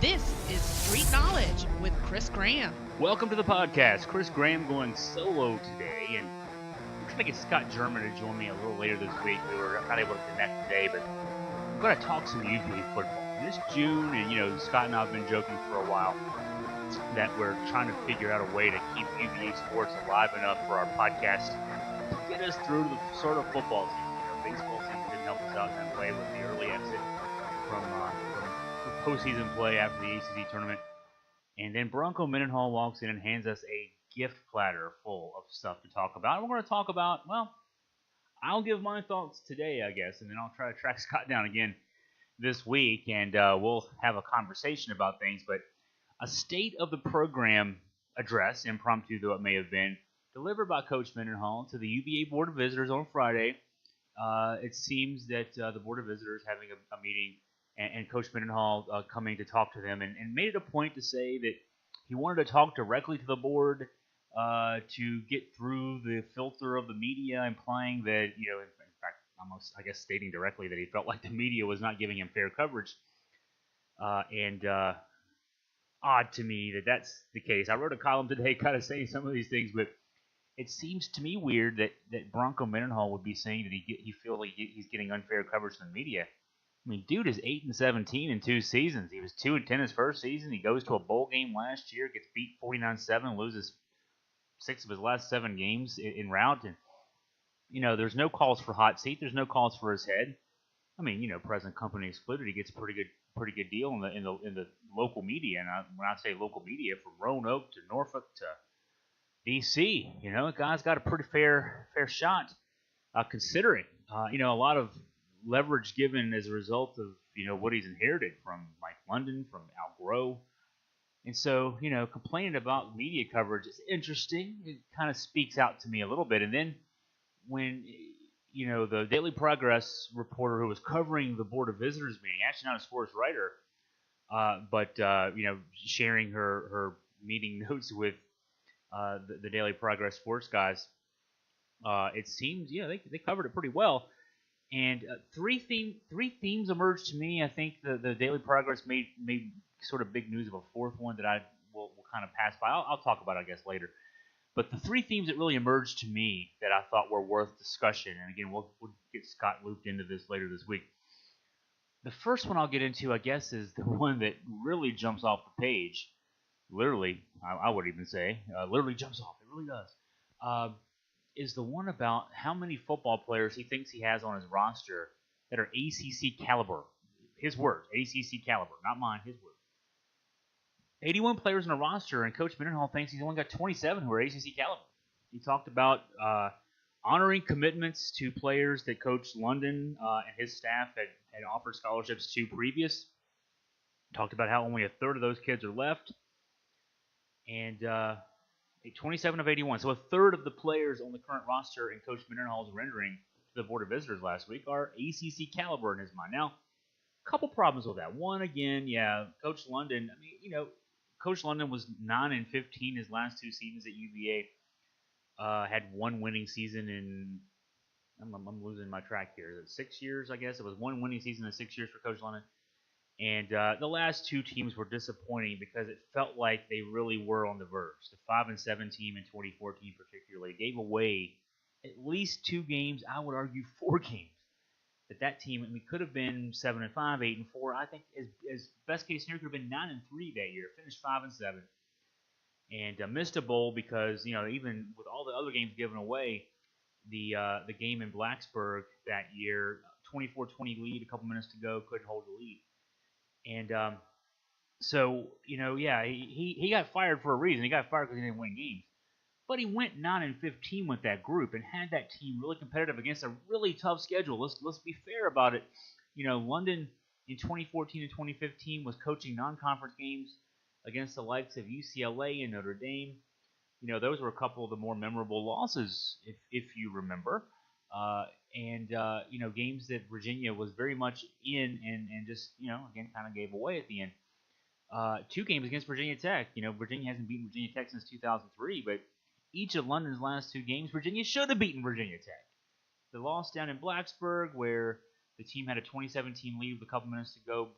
This is Street Knowledge with Chris Graham. Welcome to the podcast. Chris Graham going solo today, and we're trying to get Scott German to join me a little later this week. We were not able to connect today, but I'm going to talk some UVA football. This June, and Scott and I have been joking for a while that we're trying to figure out a way to keep UVA sports alive enough for our podcast to get us through the sort of football season. Baseball season didn't help us out in that way with the early exit from postseason play after the ACC tournament. And then Bronco Mendenhall walks in and hands us a gift platter full of stuff to talk about. And we're going to talk about, I'll give my thoughts today, I guess, and then I'll try to track Scott down again this week, and we'll have a conversation about things. But a state of the program address, impromptu though it may have been, delivered by Coach Mendenhall to the UVA Board of Visitors on Friday. It seems that the Board of Visitors having a meeting, and Coach Mendenhall coming to talk to them, and made it a point to say that he wanted to talk directly to the board to get through the filter of the media, implying that, in fact, almost, I guess, stating directly that he felt like the media was not giving him fair coverage. And odd to me that that's the case. I wrote a column today kind of saying some of these things, but it seems to me weird that Bronco Mendenhall would be saying that he feels like he's getting unfair coverage from the media. I mean, dude is 8-17 in 2 seasons. He was 2-10 his first season. He goes to a bowl game last year, gets beat 49-7, loses 6 of his last 7 games in route. And there's no calls for hot seat. There's no calls for his head. I mean, present company excluded. He gets a pretty good deal in the local media. And when I say local media, from Roanoke to Norfolk to D.C., the guy's got a pretty fair shot, considering a lot of leverage given as a result of what he's inherited from Mike London, from Al Groh. And so complaining about media coverage is interesting. It kind of speaks out to me a little bit. And then when the Daily Progress reporter who was covering the Board of Visitors meeting, actually not a sports writer, but sharing her meeting notes with the Daily Progress sports guys, it seems they covered it pretty well. And three themes emerged to me. I think the Daily Progress made sort of big news of a fourth one that I will kind of pass by. I'll talk about it, I guess, later. But the 3 themes that really emerged to me that I thought were worth discussion, and again, we'll get Scott looped into this later this week. The first one I'll get into, I guess, is the one that really jumps off the page. Literally, I would even say, literally jumps off. It really does. Is the one about how many football players he thinks he has on his roster that are ACC caliber. His words, ACC caliber, not mine, his words. 81 players in a roster, and Coach Mendenhall thinks he's only got 27 who are ACC caliber. He talked about honoring commitments to players that Coach London and his staff had offered scholarships to previous. Talked about how only a third of those kids are left. And 27 of 81. So a third of the players on the current roster in Coach Mendenhall's rendering to the Board of Visitors last week are ACC caliber in his mind. Now, a couple problems with that. One, again, Coach London. I mean, Coach London was 9-15 his last 2 seasons at UVA. Had one winning season in. I'm losing my track here. Is it 6 years? I guess it was one winning season in 6 years for Coach London. And the last 2 teams were disappointing because it felt like they really were on the verge. The 5-7 team in 2014 particularly gave away at least 2 games, I would argue 4 games, that team, could have been 7-5, 8-4. I think as best case scenario could have been 9-3 that year, finished 5-7. And missed a bowl because, even with all the other games given away, the game in Blacksburg that year, 24-20 lead, a couple minutes to go, couldn't hold the lead. And so, he got fired for a reason. He got fired because he didn't win games. But he went 9-15 with that group and had that team really competitive against a really tough schedule. Let's be fair about it. London in 2014 and 2015 was coaching non-conference games against the likes of UCLA and Notre Dame. Those were a couple of the more memorable losses, if you remember. And games that Virginia was very much in and just, again, kind of gave away at the end. 2 games against Virginia Tech. Virginia hasn't beaten Virginia Tech since 2003, but each of London's last 2 games, Virginia should have beaten Virginia Tech. The loss down in Blacksburg, where the team had a 2017 lead with a couple minutes to go,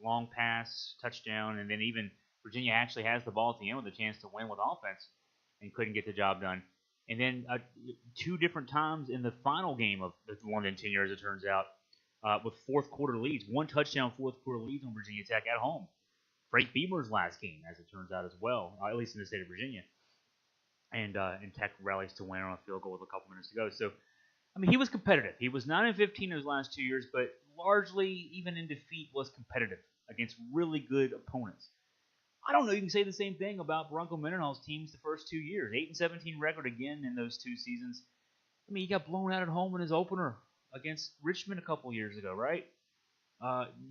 long pass, touchdown, and then even Virginia actually has the ball at the end with a chance to win with offense and couldn't get the job done. And then 2 different times in the final game of the London tenure, as it turns out, with fourth quarter leads, 1 touchdown fourth quarter leads on Virginia Tech at home. Frank Beamer's last game, as it turns out, as well, at least in the state of Virginia. And Tech rallies to win on a field goal with a couple minutes to go. So, I mean, he was competitive. He was 9-15 in his last 2 years, but largely, even in defeat, was competitive against really good opponents. I don't know. You can say the same thing about Bronco Mendenhall's teams the first 2 years. 8-17 record again in those 2 seasons. I mean, he got blown out at home in his opener against Richmond a couple years ago, right?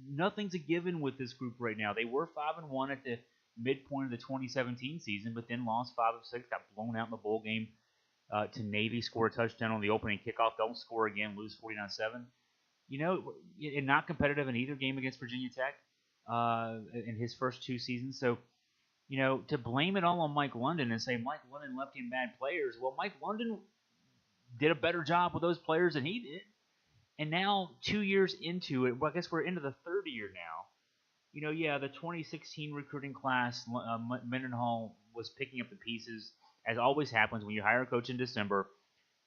Nothing's a given with this group right now. They were 5-1 at the midpoint of the 2017 season, but then lost 5 of 6, got blown out in the bowl game to Navy, scored a touchdown on the opening kickoff, don't score again, lose 49-7. You know, and not competitive in either game against Virginia Tech in his first 2 seasons. So, you know, to blame it all on Mike London and say Mike London left in bad players, well, Mike London did a better job with those players than he did. And now, 2 years into it, well, I guess we're into the third year now. You know, yeah, the 2016 recruiting class, Mendenhall was picking up the pieces, as always happens when you hire a coach in December.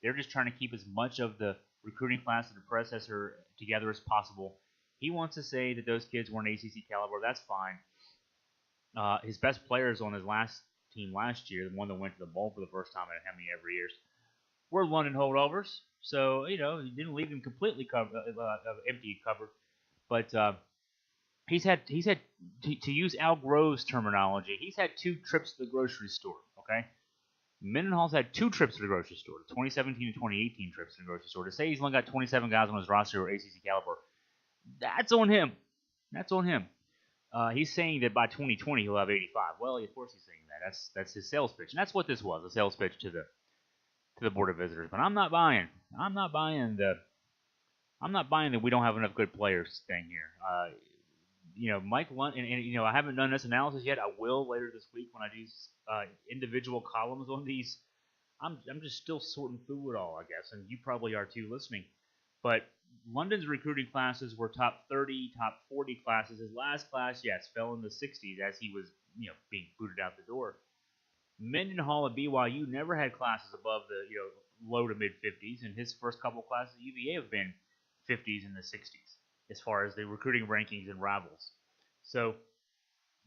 They're just trying to keep as much of the recruiting class of the predecessor together as possible. He wants to say that those kids weren't ACC caliber. That's fine. His best players on his last team last year, the one that went to the bowl for the first time in how many ever years, were London holdovers. So, you know, he didn't leave him completely empty covered. But he's had to use Al Grove's terminology, he's had 2 trips to the grocery store, okay? Mendenhall's had 2 trips to the grocery store, the 2017 and 2018 trips to the grocery store. To say he's only got 27 guys on his roster who are ACC caliber, that's on him. That's on him. He's saying that by 2020 he'll have 85. Well, of course he's saying that. That's his sales pitch, and that's what this was, a sales pitch to the Board of Visitors. But I'm not buying that we don't have enough good players thing here. You know, Mike London, and you know, I haven't done this analysis yet. I will later this week when I do individual columns on these. I'm just still sorting through it all, I guess, and you probably are too listening. But London's recruiting classes were top 30, top 40 classes. His last class, yes, fell in the 60s as he was, you know, being booted out the door. Mendenhall at BYU never had classes above the, you know, low to mid 50s, and his first couple classes at UVA have been 50s and the 60s as far as the recruiting rankings and rivals. So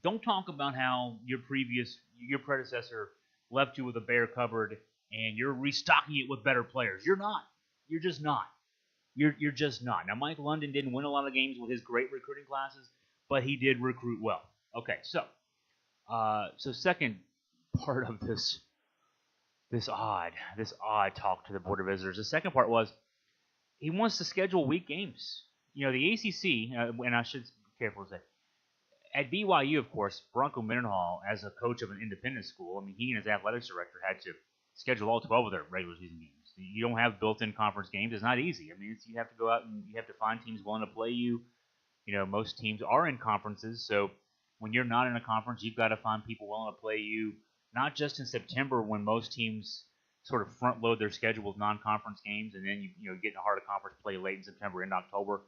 don't talk about how your predecessor left you with a bare cupboard and you're restocking it with better players. You're not. You're just not. You're just not. Now, Mike London didn't win a lot of games with his great recruiting classes, but he did recruit well. Okay, so second part of this odd talk to the Board of Visitors. The second part was he wants to schedule weak games. You know, the ACC, and I should be careful to say, at BYU, of course, Bronco Mendenhall, as a coach of an independent school, I mean, he and his athletics director had to schedule all 12 of their regular season games. You don't have built-in conference games. It's not easy. I mean, you have to go out and you have to find teams willing to play you. You know, most teams are in conferences, so when you're not in a conference, you've got to find people willing to play you, not just in September when most teams sort of front-load their schedule with non-conference games, and then you get in a harder conference play late in September and October.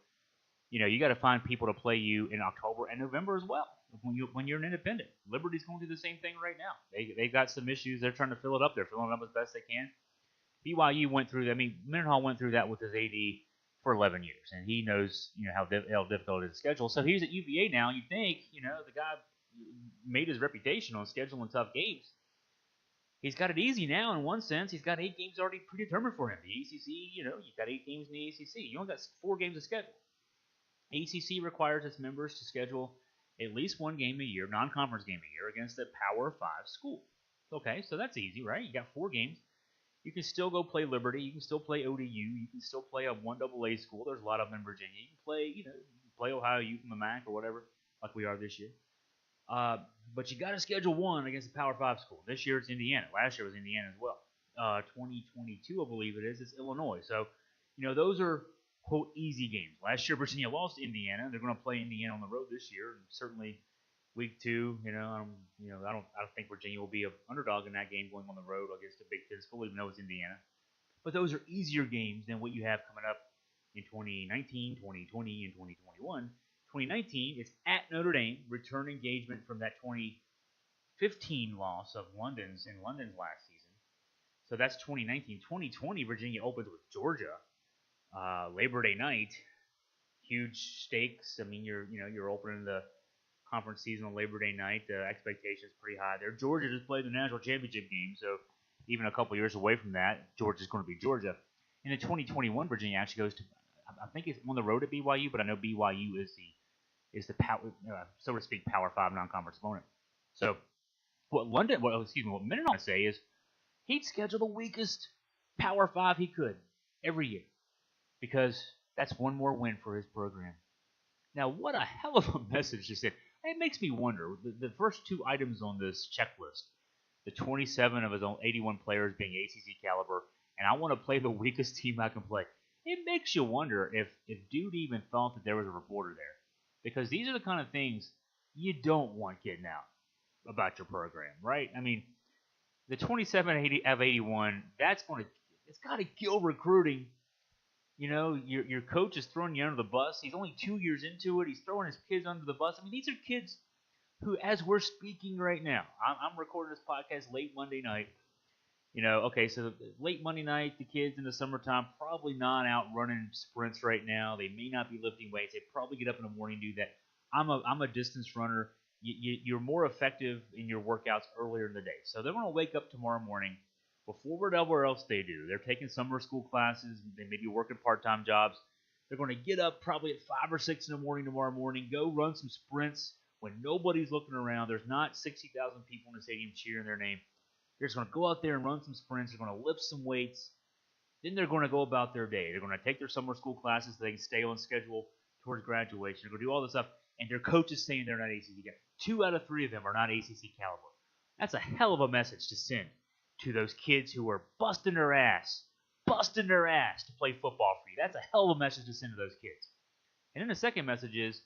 You know, you got to find people to play you in October and November as well when you're an independent. Liberty's going through the same thing right now. They got some issues. They're trying to fill it up. They're filling it up as best they can. BYU went through that. I mean, Mendenhall went through that with his AD for 11 years, and he knows, you know, how difficult it is to schedule. So he's at UVA now. You think, you know, the guy made his reputation on scheduling tough games. He's got it easy now in one sense. He's got 8 games already predetermined for him. The ACC, you know, you've got 8 games in the ACC. You only got 4 games to schedule. ACC requires its members to schedule at least 1 game a year, non-conference game a year, against a Power 5 school. Okay, so that's easy, right? You got 4 games. You can still go play Liberty. You can still play ODU. You can still play a 1AA school. There's a lot of them in Virginia. You can play, you know, play Ohio U from the MAC or whatever, like we are this year. But you got to schedule 1 against a Power 5 school. This year it's Indiana. Last year was Indiana as well. 2022, I believe it is. It's Illinois. So, you know, those are quote easy games. Last year Virginia lost to Indiana. They're going to play Indiana on the road this year, and certainly week 2. I don't think Virginia will be an underdog in that game going on the road against a Big Ten school, even though it's Indiana. But those are easier games than what you have coming up in 2019, 2020, and 2021. 2019, it's at Notre Dame, return engagement from that 2015 loss of London's last season. So that's 2019. 2020, Virginia opens with Georgia, Labor Day night, huge stakes. I mean, you're opening the conference season on Labor Day night. The expectations pretty high there. Georgia just played the national championship game, so even a couple years away from that, Georgia's going to be Georgia. And in 2021, Virginia actually goes to, I think it's on the road at BYU, but I know BYU is the power, so to speak, Power 5 non-conference opponent. So what Mendenhall would say is he'd schedule the weakest Power 5 he could every year because that's one more win for his program. Now, what a hell of a message to send. It makes me wonder, the first two items on this checklist, the 27 of his own 81 players being ACC caliber, and I want to play the weakest team I can play. It makes you wonder if dude even thought that there was a reporter there. Because these are the kind of things you don't want getting out about your program, right? I mean, the 27 of 81, it's got to kill recruiting. You know, your coach is throwing you under the bus. He's only 2 years into it. He's throwing his kids under the bus. I mean, these are kids who, as we're speaking right now, I'm recording this podcast late Monday night. You know, okay, so late Monday night, the kids in the summertime probably not out running sprints right now. They may not be lifting weights. They probably get up in the morning and do that. I'm a distance runner. You're more effective in your workouts earlier in the day. So they're going to wake up tomorrow morning before whatever else they do. They're taking summer school classes. They may be working part-time jobs. They're going to get up probably at 5 or 6 in the morning tomorrow morning, go run some sprints when nobody's looking around. There's not 60,000 people in the stadium cheering their name. They're just going to go out there and run some sprints. They're going to lift some weights. Then they're going to go about their day. They're going to take their summer school classes so they can stay on schedule towards graduation. They're going to do all this stuff. And their coach is saying they're not ACC caliber. 2 out of 3 of them are not ACC caliber. That's a hell of a message to send to those kids who are busting their ass to play football for you. That's a hell of a message to send to those kids. And then the second message is,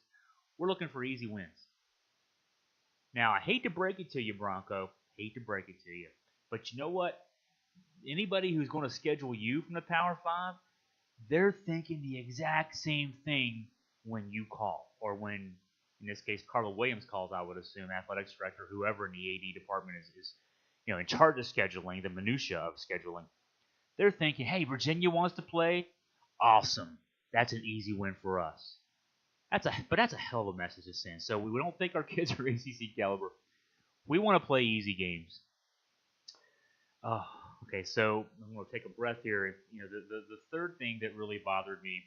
we're looking for easy wins. Now, I hate to break it to you, Bronco. But you know what? Anybody who's going to schedule you from the Power 5, they're thinking the exact same thing when you call. Or when, in this case, Carla Williams calls, I would assume, athletics director, whoever in the AD department is in charge of scheduling, the minutia of scheduling. They're thinking, hey, Virginia wants to play? Awesome. That's an easy win for us. But that's a hell of a message to send. So we don't think our kids are ACC caliber. We want to play easy games. Oh, okay, so I'm going to take a breath here. The third thing that really bothered me,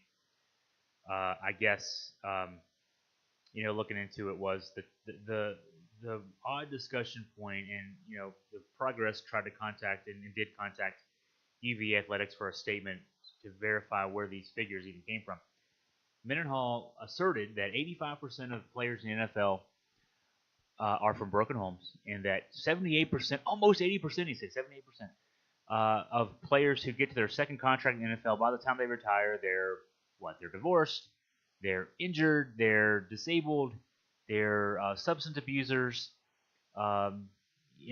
I guess, looking into it was the odd discussion point, and the Progress tried to contact and did contact UVA Athletics for a statement to verify where these figures even came from. Mendenhall asserted that 85% of players in the NFL are from broken homes, and that 78%, almost 80%, he said 78%, of players who get to their second contract in the NFL, by the time they retire, they're divorced, they're injured, they're disabled, they're substance abusers, and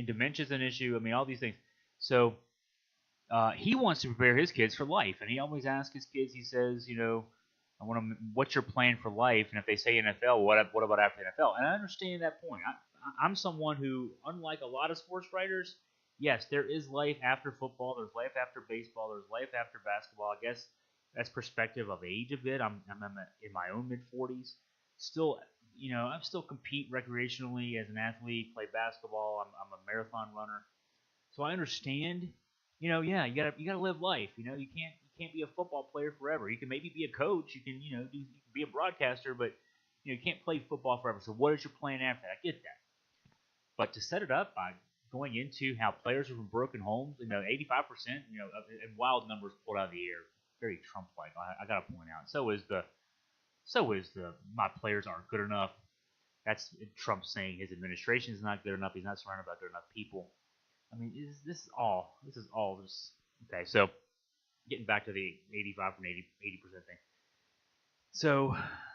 dementia's an issue. I mean, all these things. So he wants to prepare his kids for life, and he always asks his kids, he says, what's your plan for life? And if they say NFL, what about after the NFL? And I understand that point. I'm someone who, unlike a lot of sports writers, yes, there is life after football. There's life after baseball. There's life after basketball. I guess that's perspective of age a bit. I'm in my own mid-40s. Still, I still compete recreationally as an athlete, play basketball. I'm a marathon runner. So I understand, you gotta live life. You can't be a football player forever. You can maybe be a coach. You can, you can be a broadcaster, but you can't play football forever. So what is your plan after that? I get that. But to set it up by going into how players are from broken homes, 85%, and wild numbers pulled out of the air, very Trump-like. I got to point out. So is the my players aren't good enough. That's Trump saying his administration is not good enough. He's not surrounded by good enough people. I mean, this is all just okay. So getting back to the 85 from 80% thing. So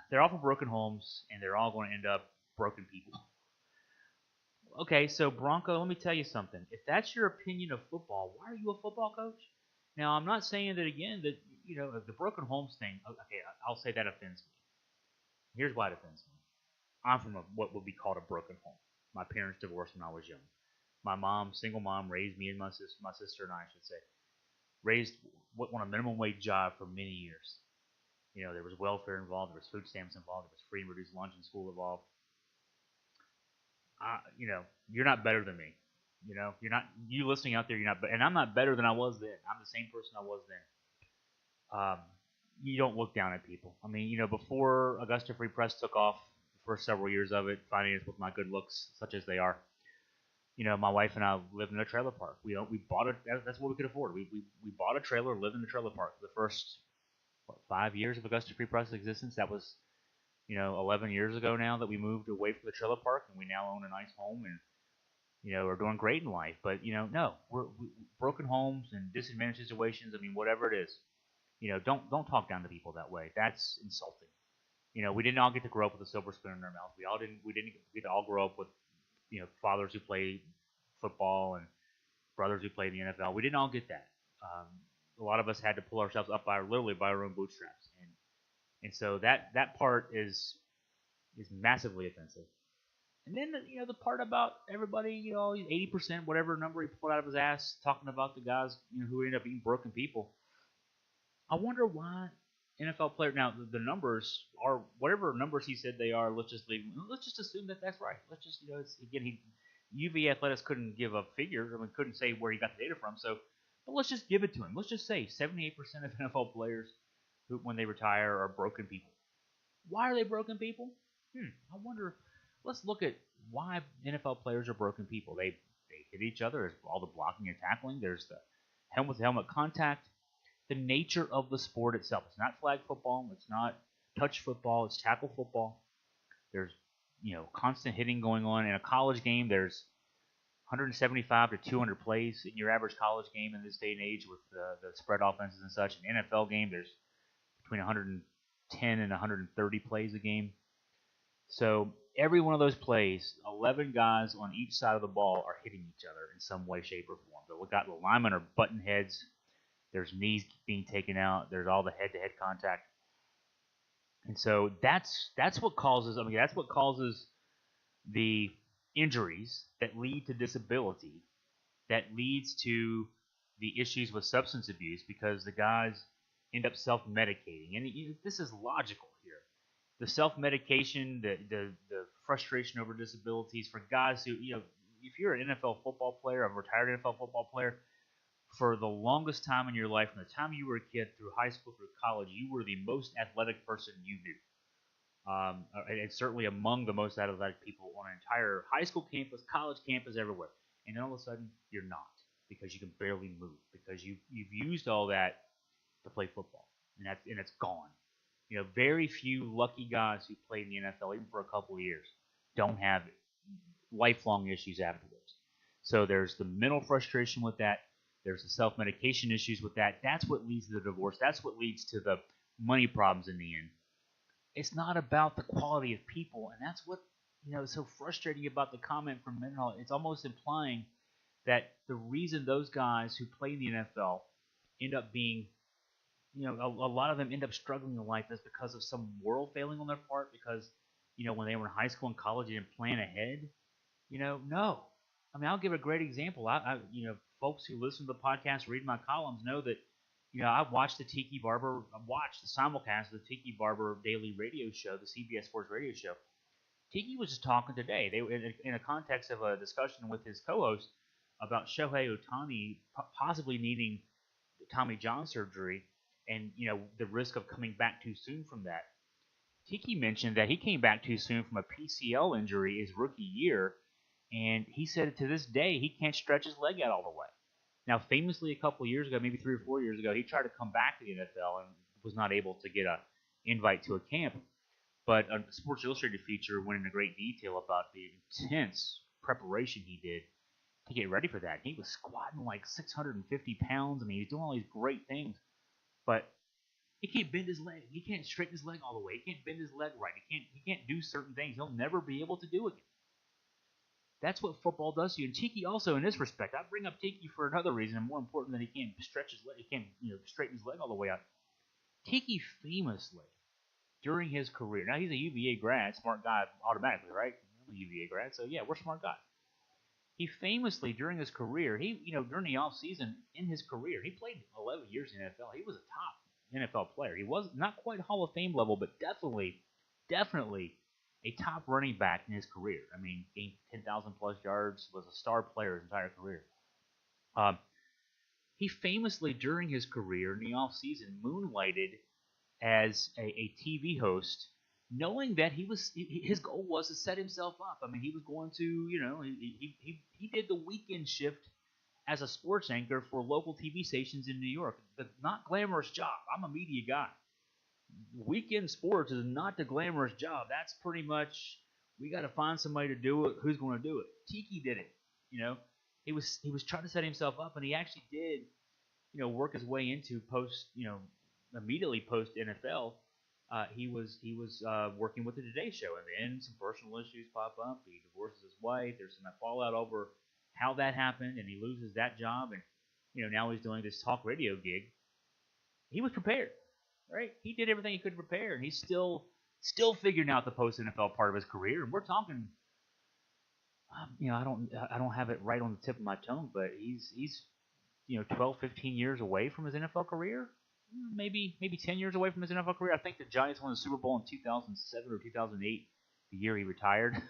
they're all from broken homes, and they're all going to end up broken people. Okay, so Bronco, let me tell you something. If that's your opinion of football, why are you a football coach? Now, I'm not saying that, again, that, the broken homes thing, okay, I'll say that offends me. Here's why it offends me. I'm from what would be called a broken home. My parents divorced when I was young. My mom, single mom, raised me and my sister and I should say, raised what on a minimum wage job for many years. There was welfare involved, there was food stamps involved, there was free and reduced lunch in school involved. You're not better than me. You're not. You listening out there, you're not. And I'm not better than I was then. I'm the same person I was then. You don't look down at people. I mean, before Augusta Free Press took off, the first several years of it, financed with my good looks, such as they are. My wife and I lived in a trailer park. We bought it. That's what we could afford. We bought a trailer, lived in the trailer park. The first 5 years of Augusta Free Press existence. That was 11 years ago now that we moved away from the trailer park, and we now own a nice home and are doing great in life. But no, we're broken homes and disadvantaged situations. I mean, whatever it is, don't talk down to people that way. That's insulting. We didn't all get to grow up with a silver spoon in our mouth. We didn't get to all grow up with fathers who played football and brothers who played in the NFL. We didn't all get that. A lot of us had to pull ourselves up literally by our own bootstraps, and so that part is massively offensive. And then the part about everybody, 80%, whatever number he pulled out of his ass, talking about the guys who ended up being broken people. I wonder why NFL player. Now the numbers are whatever numbers he said they are. Let's just leave. Let's just assume that that's right. Let's just UVA Athletics couldn't give a figure. I mean, couldn't say where he got the data from. So, but let's just give it to him. Let's just say 78% of NFL players who, when they retire, are broken people. Why are they broken people? I wonder. Let's look at why NFL players are broken people. They hit each other. There's all the blocking and tackling. There's the helmet-to-helmet contact. The nature of the sport itself. It's not flag football. It's not touch football. It's tackle football. There's constant hitting going on. In a college game, there's 175 to 200 plays in your average college game in this day and age with the spread offenses and such. An NFL game, there's between 110 and 130 plays a game. So every one of those plays, 11 guys on each side of the ball are hitting each other in some way, shape, or form. The linemen are butting heads. There's knees being taken out. There's all the head-to-head contact, and so that's what causes. That's what causes the injuries that lead to disability, that leads to the issues with substance abuse because the guys end up self-medicating, and this is logical here. The self-medication, the frustration over disabilities for guys who if you're an NFL football player, a retired NFL football player. For the longest time in your life, from the time you were a kid through high school, through college, you were the most athletic person you knew. And certainly among the most athletic people on an entire high school campus, college campus, everywhere. And then all of a sudden, you're not because you can barely move because you've used all that to play football, and it's gone. Very few lucky guys who played in the NFL, even for a couple of years, don't have lifelong issues afterwards. So there's the mental frustration with that. There's the self-medication issues with that. That's what leads to the divorce. That's what leads to the money problems in the end. It's not about the quality of people, and that's what is so frustrating about the comment from Mendenhall. It's almost implying that the reason those guys who play in the NFL end up being, a lot of them end up struggling in life is because of some moral failing on their part. Because when they were in high school and college, they didn't plan ahead. No. I'll give a great example. Folks who listen to the podcast, read my columns, know that, I've watched the simulcast of the Tiki Barber daily radio show, the CBS Sports radio show. Tiki was just talking today. They were in a context of a discussion with his co-host about Shohei Ohtani possibly needing Tommy John surgery and, the risk of coming back too soon from that. Tiki mentioned that he came back too soon from a PCL injury his rookie year. And he said to this day, he can't stretch his leg out all the way. Now, famously, a couple of years ago, maybe 3 or 4 years ago, he tried to come back to the NFL and was not able to get an invite to a camp. But a Sports Illustrated feature went into great detail about the intense preparation he did to get ready for that. He was squatting like 650 pounds. He was doing all these great things. But he can't bend his leg. He can't straighten his leg all the way. He can't bend his leg right. He can't do certain things. He'll never be able to do again. That's what football does to you. And Tiki also, in this respect, I bring up Tiki for another reason, and more important than he can't stretch his leg, he can't straighten his leg all the way out. Tiki famously during his career. Now, he's a UVA grad, smart guy automatically, right? I'm a UVA grad, so yeah, we're smart guys. He famously, during his career, during the off season in his career, he played 11 years in the NFL. He was a top NFL player. He was not quite Hall of Fame level, but definitely a top running back in his career. I mean, gained 10,000 plus yards, was a star player his entire career. He famously, during his career in the off season, moonlighted as a TV host, knowing that his goal was to set himself up. I mean, he was going to, he did the weekend shift as a sports anchor for local TV stations in New York. The not glamorous job. I'm a media guy. Weekend sports is not the glamorous job. That's pretty much, we got to find somebody to do it. Who's going to do it? Tiki did it. He was trying to set himself up, and he actually did, work his way into immediately post NFL. He was working with the Today Show, and then some personal issues pop up. He divorces his wife. There's some fallout over how that happened, and he loses that job, and now he's doing this talk radio gig. He was prepared, right? He did everything he could to prepare, and he's still figuring out the post NFL part of his career. And we're talking, I don't have it right on the tip of my tongue, but he's 12, 15 years away from his NFL career. Maybe 10 years away from his NFL career. I think the Giants won the Super Bowl in 2007 or 2008, the year he retired.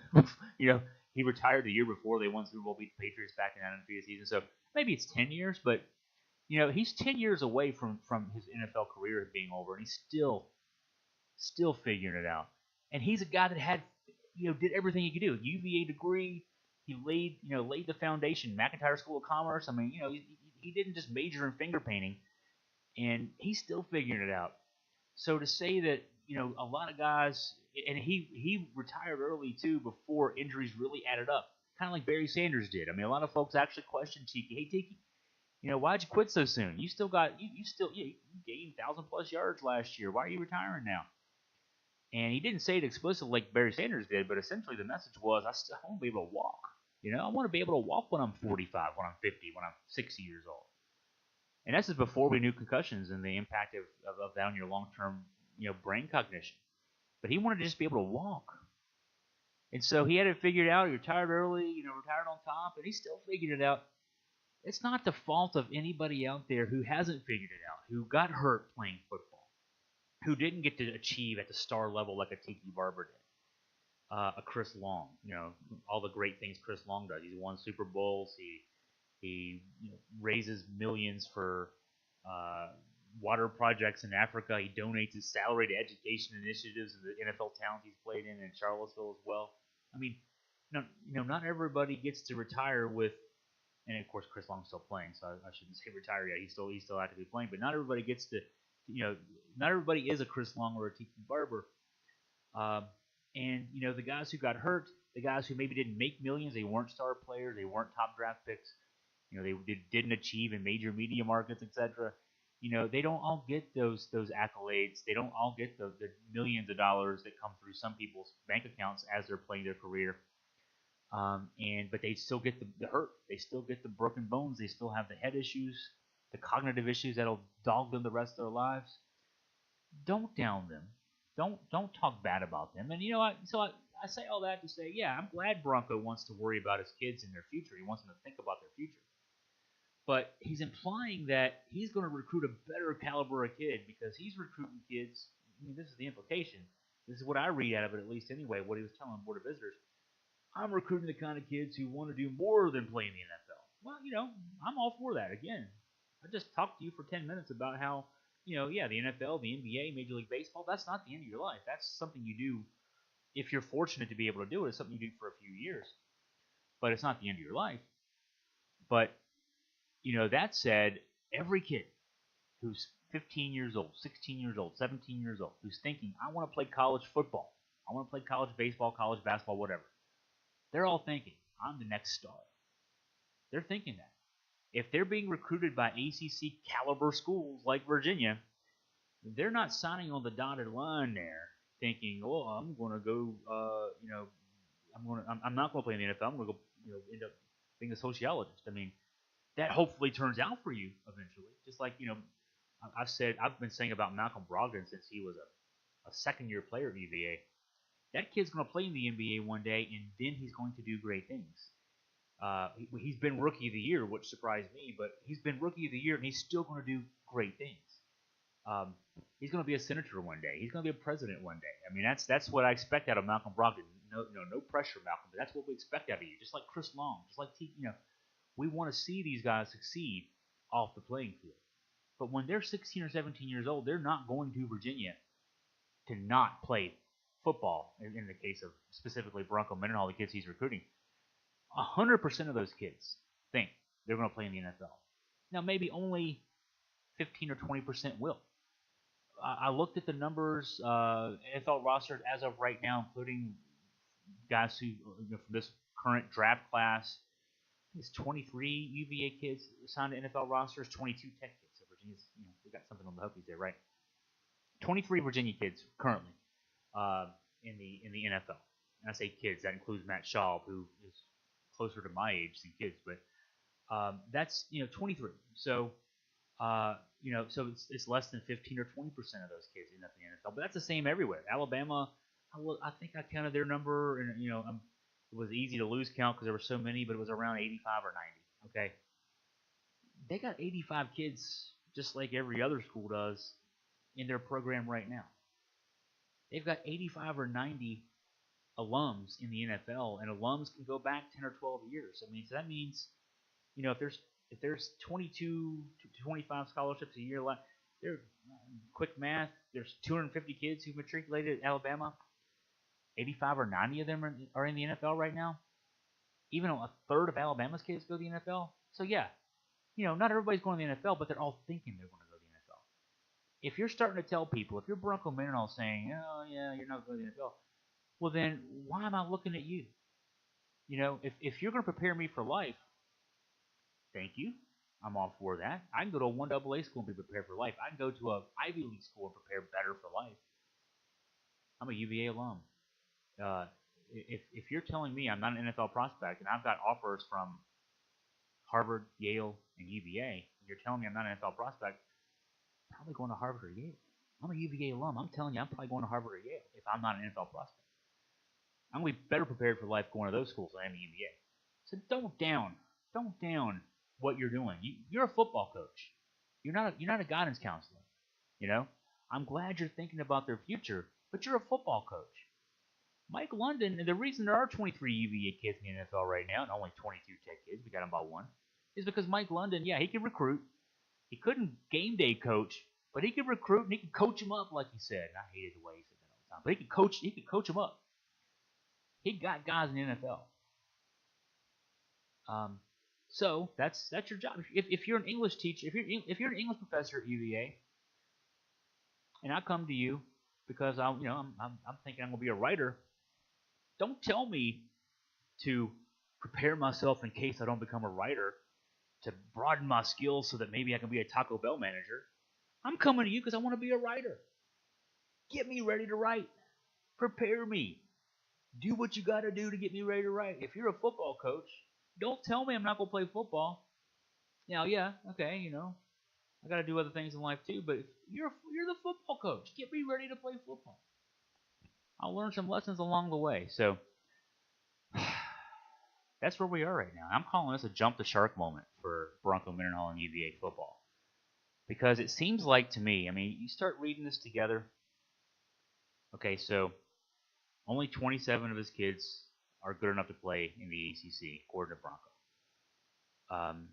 He retired the year before they won the Super Bowl, beat the Patriots back in that undefeated season. So maybe it's 10 years, but he's 10 years away from his NFL career being over, and he's still figuring it out. And he's a guy that had did everything he could do. UVA degree, he laid the foundation. McIntyre School of Commerce. I mean, he didn't just major in finger painting. And he's still figuring it out. So to say that, a lot of guys, and he retired early too before injuries really added up, kind of like Barry Sanders did. I mean, a lot of folks actually questioned Tiki. Hey, Tiki, why'd you quit so soon? You still got, you gained 1,000 plus yards last year. Why are you retiring now? And he didn't say it explicitly like Barry Sanders did, but essentially the message was, I want to be able to walk. I want to be able to walk when I'm 45, when I'm 50, when I'm 60 years old. And this is before we knew concussions and the impact of that on your long-term, brain cognition. But he wanted to just be able to walk. And so he had it figured out. He retired early, retired on top, and he still figured it out. It's not the fault of anybody out there who hasn't figured it out, who got hurt playing football, who didn't get to achieve at the star level like a Tiki Barber did, a Chris Long. All the great things Chris Long does. He's won Super Bowls. He raises millions for water projects in Africa. He donates his salary to education initiatives and the NFL towns he's played in Charlottesville as well. I mean, not everybody gets to retire with, and of course Chris Long's still playing, so I shouldn't say retire yet. He's still actively playing, but not everybody gets to, not everybody is a Chris Long or a Tiki Barber. And the guys who got hurt, the guys who maybe didn't make millions, they weren't star players, they weren't top draft picks. They didn't achieve in major media markets, etc. They don't all get those accolades. They don't all get the millions of dollars that come through some people's bank accounts as they're playing their career. But they still get the hurt. They still get the broken bones. They still have the head issues, the cognitive issues that'll dog them the rest of their lives. Don't down them. Don't talk bad about them. And I say all that to say, yeah, I'm glad Bronco wants to worry about his kids and their future. He wants them to think about their future. But he's implying that he's going to recruit a better caliber of kid because he's recruiting kids. I mean, this is the implication. This is what I read out of it, at least anyway, what he was telling the Board of Visitors. I'm recruiting the kind of kids who want to do more than play in the NFL. Well, I'm all for that. Again, I just talked to you for 10 minutes about how, the NFL, the NBA, Major League Baseball, that's not the end of your life. That's something you do if you're fortunate to be able to do it. It's something you do for a few years. But it's not the end of your life. But that said, every kid who's 15 years old, 16 years old, 17 years old, who's thinking, I want to play college football, I want to play college baseball, college basketball, whatever, they're all thinking, I'm the next star. They're thinking that. If they're being recruited by ACC caliber schools like Virginia, they're not signing on the dotted line there thinking, oh, I'm going to go, I'm not going to play in the NFL. I'm going to go, end up being a sociologist. I mean, that hopefully turns out for you eventually. Just like, I've been saying about Malcolm Brogdon since he was a second-year player at UVA. That kid's going to play in the NBA one day, and then he's going to do great things. He's been Rookie of the Year, which surprised me, but he's been Rookie of the Year, and he's still going to do great things. He's going to be a senator one day. He's going to be a president one day. I mean, that's what I expect out of Malcolm Brogdon. No pressure, Malcolm, but that's what we expect out of you. Just like Chris Long, just like we want to see these guys succeed off the playing field. But when they're 16 or 17 years old, they're not going to Virginia to not play football. In the case of specifically Bronco Mendenhall, the kids he's recruiting, 100% of those kids think they're going to play in the NFL. Now, maybe only 15 or 20% will. I looked at the numbers, NFL roster as of right now, including guys who from this current draft class. It's 23 UVA kids signed to NFL rosters, 22 Tech kids. So Virginia's, we got something on the Hokies there, right? 23 Virginia kids currently in the NFL. And I say kids, that includes Matt Schaub, who is closer to my age than kids, but that's 23. So so it's less than 15 or 20% of those kids end up in the NFL. But that's the same everywhere. Alabama, I think I counted their number, and it was easy to lose count because there were so many, but it was around 85 or 90. Okay, they got 85 kids just like every other school does in their program right now. They've got 85 or 90 alums in the NFL, and alums can go back 10 or 12 years. I mean, so that means, if there's 22 to 25 scholarships a year left, quick math, there's 250 kids who matriculated at Alabama. 85 or 90 of them are in the NFL right now. Even a third of Alabama's kids go to the NFL. So yeah, not everybody's going to the NFL, but they're all thinking they're going to go to the NFL. If you're starting to tell people, if you're Bronco Mendenhall saying, oh yeah, you're not going to the NFL, well then why am I looking at you? If you're going to prepare me for life, thank you. I'm all for that. I can go to a 1AA school and be prepared for life. I can go to a Ivy League school and prepare better for life. I'm a UVA alum. If you're telling me I'm not an NFL prospect and I've got offers from Harvard, Yale, and UVA, and you're telling me I'm not an NFL prospect, I'm probably going to Harvard or Yale. I'm a UVA alum. I'm telling you, I'm probably going to Harvard or Yale if I'm not an NFL prospect. I'm going to be better prepared for life going to those schools than I am at UVA. So don't down what you're doing. You're a football coach. You're not a guidance counselor. I'm glad you're thinking about their future, but you're a football coach. Mike London, and the reason there are 23 UVA kids in the NFL right now and only 22 Tech kids, we got them by one, is because Mike London, yeah, he could recruit. He couldn't game day coach, but he could recruit and he could coach them up, like he said. And I hated the way he said that all the time, but he could coach them up. He got guys in the NFL. So that's your job. If you're an English teacher, if you're an English professor at UVA, and I come to you because I'm thinking I'm going to be a writer, don't tell me to prepare myself in case I don't become a writer, to broaden my skills so that maybe I can be a Taco Bell manager. I'm coming to you because I want to be a writer. Get me ready to write. Prepare me. Do what you got to do to get me ready to write. If you're a football coach, don't tell me I'm not going to play football. Now, yeah, okay, I got to do other things in life too, but if you're the football coach. Get me ready to play football. I'll learn some lessons along the way. So that's where we are right now. I'm calling this a jump the shark moment for Bronco Mendenhall and UVA football. Because it seems like to me, you start reading this together. Okay, so only 27 of his kids are good enough to play in the ACC, according to Bronco.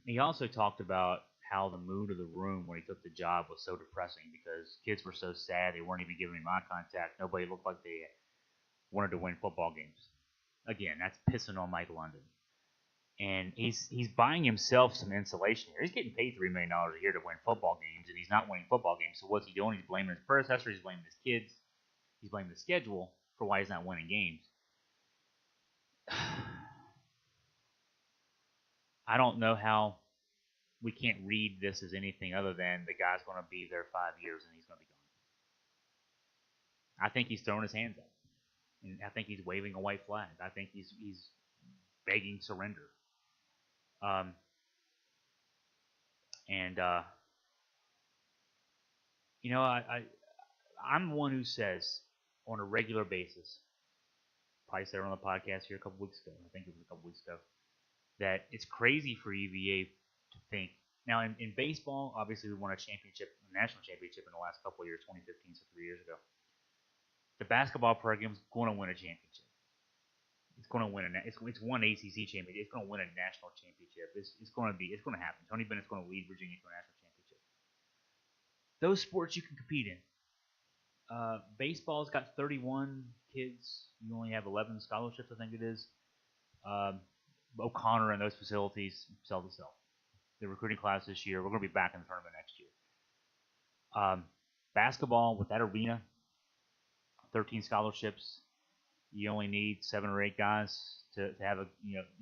He also talked about how the mood of the room when he took the job was so depressing because kids were so sad. They weren't even giving him eye contact. Nobody looked like they wanted to win football games. Again, that's pissing on Mike London. And he's buying himself some insulation here. He's getting paid $3 million a year to win football games, and he's not winning football games. So what's he doing? He's blaming his predecessor. He's blaming his kids. He's blaming the schedule for why he's not winning games. I don't know how we can't read this as anything other than the guy's going to be there 5 years and he's going to be gone. I think he's throwing his hands up. And I think he's waving a white flag. I think he's begging surrender. I'm one who says on a regular basis, probably said it on the podcast here a couple weeks ago. I think it was a couple weeks ago that it's crazy for UVA to think. Now, in baseball, obviously we won a championship, a national championship in the last couple of years, 2015, so 3 years ago. The basketball program's going to win a championship. It's going to win it's won ACC championship. It's going to win a national championship. It's going to happen. Tony Bennett's going to lead Virginia to a national championship. Those sports you can compete in. Baseball's got 31 kids. You only have 11 scholarships, I think it is. O'Connor and those facilities sell to sell. The recruiting class this year, we're going to be back in the tournament next year. Basketball, with that arena, 13 scholarships, you only need 7 or 8 guys to have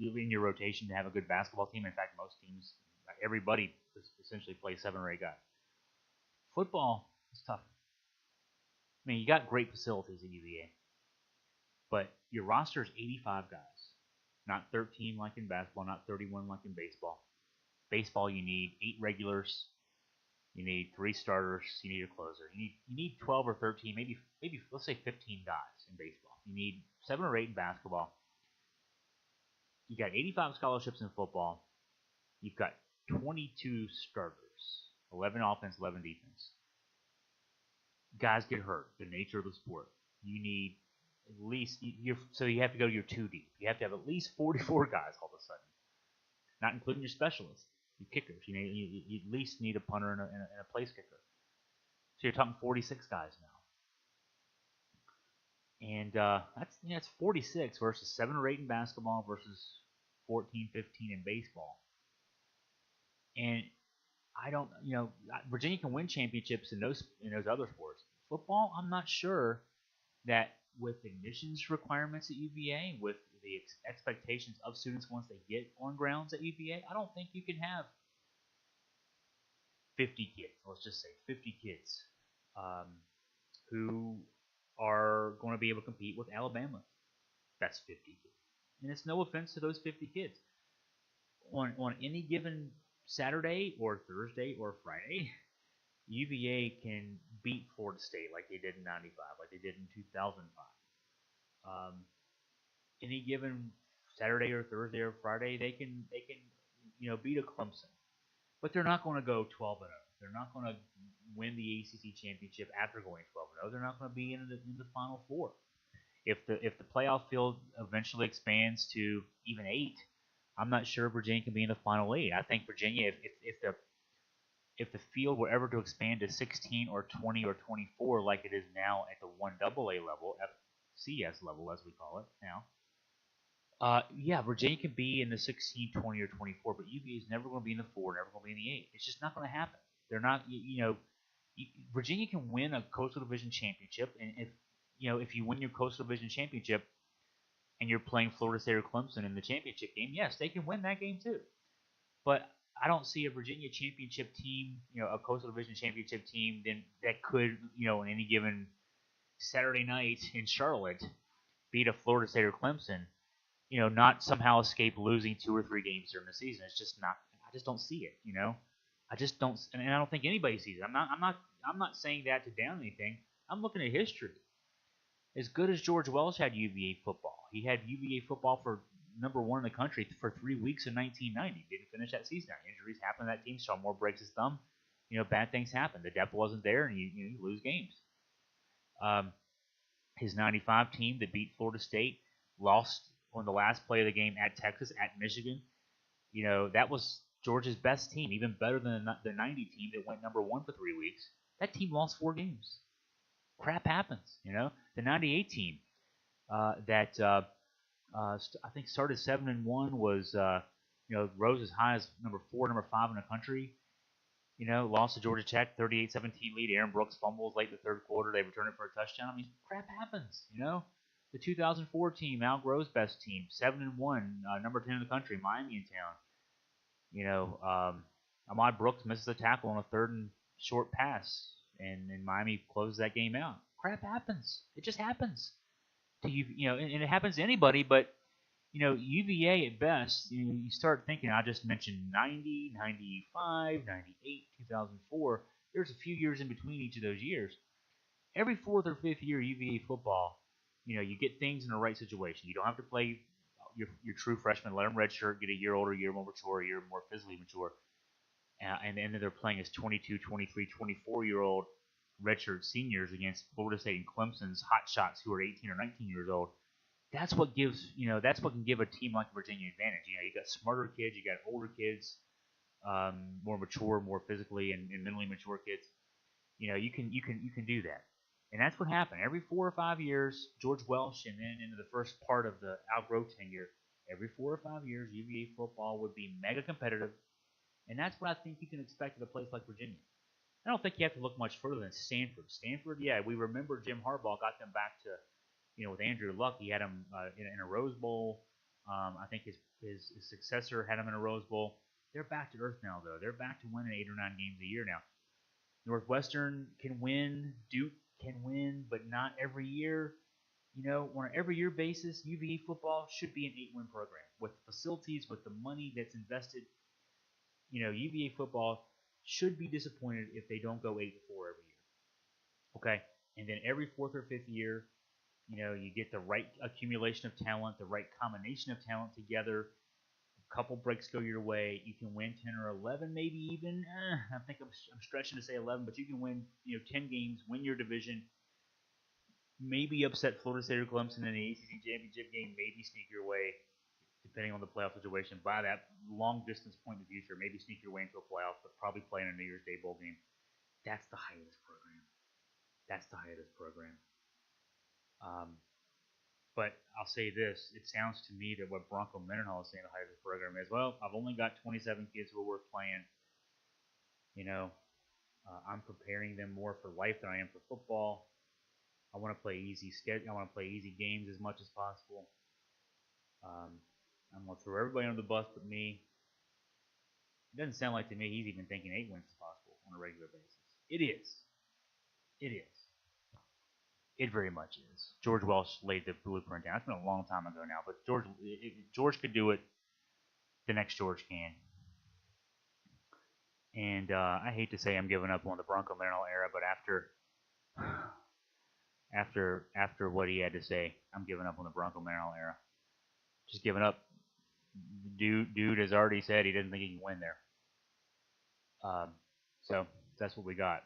in your rotation to have a good basketball team. In fact, most teams, everybody essentially plays 7 or 8 guys. Football is tough. I mean, you got great facilities at UVA, but your roster is 85 guys, not 13 like in basketball, not 31 like in baseball. Baseball, you need 8 regulars, you need 3 starters, you need a closer. You need 12 or 13, maybe let's say 15 guys in baseball. You need 7 or 8 in basketball. You got 85 scholarships in football. You've got 22 starters, 11 offense, 11 defense. Guys get hurt. The nature of the sport. You need at least so you have to go to your 2 deep. You have to have at least 44 guys all of a sudden, not including your specialists, your kickers. You at least need a punter and a place kicker. So you're talking 46 guys now, and that's 46 versus 7 or 8 in basketball versus 14, 15 in baseball. And Virginia can win championships in those other sports. Football, I'm not sure that with admissions requirements at UVA, with the expectations of students once they get on grounds at UVA, I don't think you can have 50 kids. Let's just say 50 kids who are going to be able to compete with Alabama. That's 50 kids, and it's no offense to those 50 kids. On any given Saturday or Thursday or Friday, UVA can beat Florida State like they did in '95, like they did in 2005. Any given Saturday or Thursday or Friday, they can beat a Clemson, but they're not going to go 12-0. They're not going to win the ACC championship after going 12-0. They're not going to be in the Final Four. If the playoff field eventually expands to even 8. I'm not sure Virginia can be in the Final 8. I think Virginia, if the field were ever to expand to 16 or 20 or 24 like it is now at the 1AA level, FCS level as we call it now, Virginia can be in the 16, 20, or 24, but UVA is never going to be in the 4, never going to be in the 8. It's just not going to happen. They're not, Virginia can win a Coastal Division championship, and if you win your Coastal Division championship, and you're playing Florida State or Clemson in the championship game, yes, they can win that game too. But I don't see a Virginia championship team, a Coastal Division championship team, then that could, in any given Saturday night in Charlotte, beat a Florida State or Clemson, not somehow escape losing 2 or 3 games during the season. It's just not. I just don't see it. I just don't, and I don't think anybody sees it. I'm not saying that to down anything. I'm looking at history. As good as George Welsh had UVA football, he had UVA football for number 1 in the country for 3 weeks in 1990. Didn't finish that season. Injuries happened to that team. Shaw Moore breaks his thumb. Bad things happen. The depth wasn't there, and you lose games. His 95 team that beat Florida State lost on the last play of the game at Texas, at Michigan. That was George's best team, even better than the 90 team that went number 1 for 3 weeks. That team lost 4 games. Crap happens, The 98 team that I think started 7-1 was rose as high as number 4, number 5 in the country. Lost to Georgia Tech, 38-17 lead. Aaron Brooks fumbles late in the 3rd quarter. They return it for a touchdown. I mean, crap happens, The 2004 team, Al Grove's best team, 7-1, number 10 in the country, Miami in town. Ahmad Brooks misses a tackle on a 3rd and short pass. And Miami closes that game out. Crap happens. It just happens to you, and it happens to anybody. But UVA at best, you start thinking. I just mentioned 90, 95, 98, 2004. There's a few years in between each of those years. every fourth or fifth year UVA football, you get things in the right situation. You don't have to play your true freshman, let them redshirt, get a year older, a year more mature, a year more physically mature, and then they're playing as 22, 23, 24-year-old redshirt seniors against Florida State and Clemson's hot shots who are 18 or 19 years old. That's what can give a team like Virginia advantage. You got smarter kids, you got older kids, more mature, more physically and mentally mature kids. You can do that, and that's what happened every 4 or 5 years. George Welsh, and then into the first part of the Al Groh tenure, every 4 or 5 years, UVA football would be mega competitive, and that's what I think you can expect at a place like Virginia. I don't think you have to look much further than Stanford. Stanford, yeah, we remember Jim Harbaugh got them back to, with Andrew Luck, he had them in a Rose Bowl. I think his successor had them in a Rose Bowl. They're back to earth now, though. They're back to winning 8 or 9 games a year now. Northwestern can win, Duke can win, but not every year. On an every year basis, UVA football should be an 8-win program with the facilities, with the money that's invested. UVA football should be disappointed if they don't go 8-4 every year. Okay, and then every fourth or fifth year, you get the right accumulation of talent, the right combination of talent together. A couple breaks go your way, you can win 10 or 11, maybe even. I think I'm stretching to say 11, but you can win 10 games, win your division, maybe upset Florida State or Clemson in the ACC championship game, maybe sneak your way, depending on the playoff situation, by that long distance point in the future, maybe sneak your way into a playoff, but probably play in a New Year's Day bowl game. That's the height of this program. That's the height of this program. But I'll say this, it sounds to me that what Bronco Mendenhall is saying the height of this program is, well, I've only got 27 kids who are worth playing. I'm preparing them more for life than I am for football. I want to play easy schedule. I want to play easy games as much as possible. I'm going to throw everybody under the bus but me. It doesn't sound like to me he's even thinking 8 wins is possible on a regular basis. It is. It is. It very much is. George Welsh laid the blueprint down. It's been a long time ago now, but George could do it. The next George can. And I hate to say I'm giving up on the Bronco Mendenhall era, but after what he had to say, I'm giving up on the Bronco Mendenhall era. Just giving up. Dude has already said he doesn't think he can win there. So that's what we got.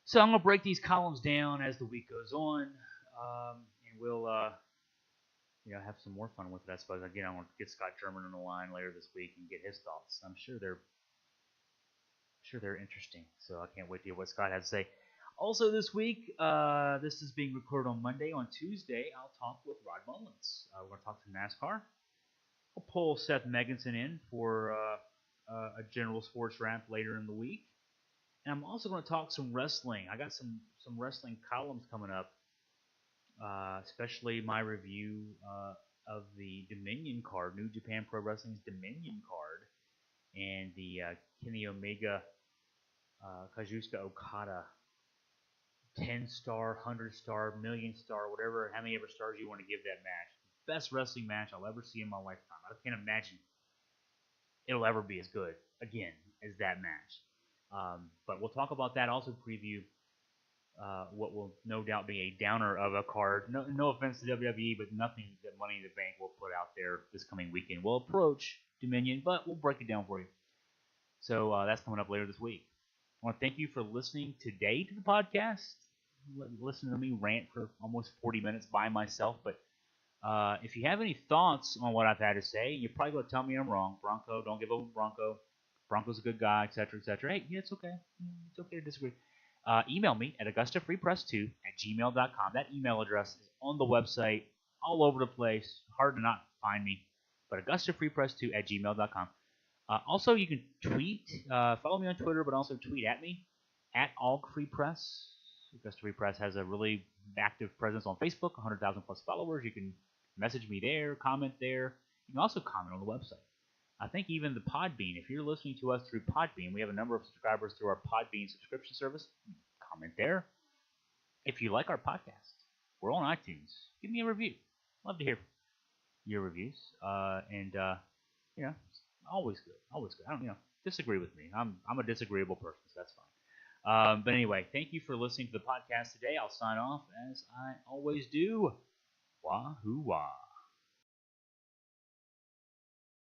So I'm going to break these columns down as the week goes on, and we'll have some more fun with it, I suppose. Again, I want to get Scott German on the line later this week and get his thoughts. I'm sure they're interesting, so I can't wait to hear what Scott has to say. Also this week, this is being recorded on Monday. On Tuesday, I'll talk with Rod Mullins. We're going to talk some NASCAR. I'll pull Seth Meganson in for a general sports wrap later in the week. And I'm also going to talk some wrestling. I got some wrestling columns coming up, especially my review of the Dominion card, New Japan Pro Wrestling's Dominion card, and the Kenny Omega, Kazuchika Okada 10-star, 100-star, million-star, whatever, how many ever stars you want to give that match. Best wrestling match I'll ever see in my lifetime. I can't imagine it'll ever be as good, again, as that match. But we'll talk about that, also preview what will no doubt be a downer of a card. No offense to WWE, but nothing that Money in the Bank will put out there this coming weekend will approach Dominion, but we'll break it down for you. So that's coming up later this week. I want to thank you for listening today to the podcast. Listen to me rant for almost 40 minutes by myself, but if you have any thoughts on what I've had to say, you're probably going to tell me I'm wrong. Bronco, don't give up on Bronco. Bronco's a good guy, etc., etc. Hey, yeah, it's okay. It's okay to disagree. Email me at AugustaFreePress2@gmail.com. That email address is on the website, all over the place. Hard to not find me. But AugustaFreePress2@gmail.com. Also, you can tweet. Follow me on Twitter, but also tweet at me, at AugFreePress. Augusta Free Press has a really active presence on Facebook, 100,000 plus followers. You can message me there, comment there. You can also comment on the website. I think even the Podbean, if you're listening to us through Podbean, we have a number of subscribers through our Podbean subscription service. Comment there. If you like our podcast, we're on iTunes. Give me a review. Love to hear your reviews. Always good. Always good. I don't, disagree with me. I'm a disagreeable person, so that's fine. But anyway, thank you for listening to the podcast today. I'll sign off as I always do. Wahoo wah.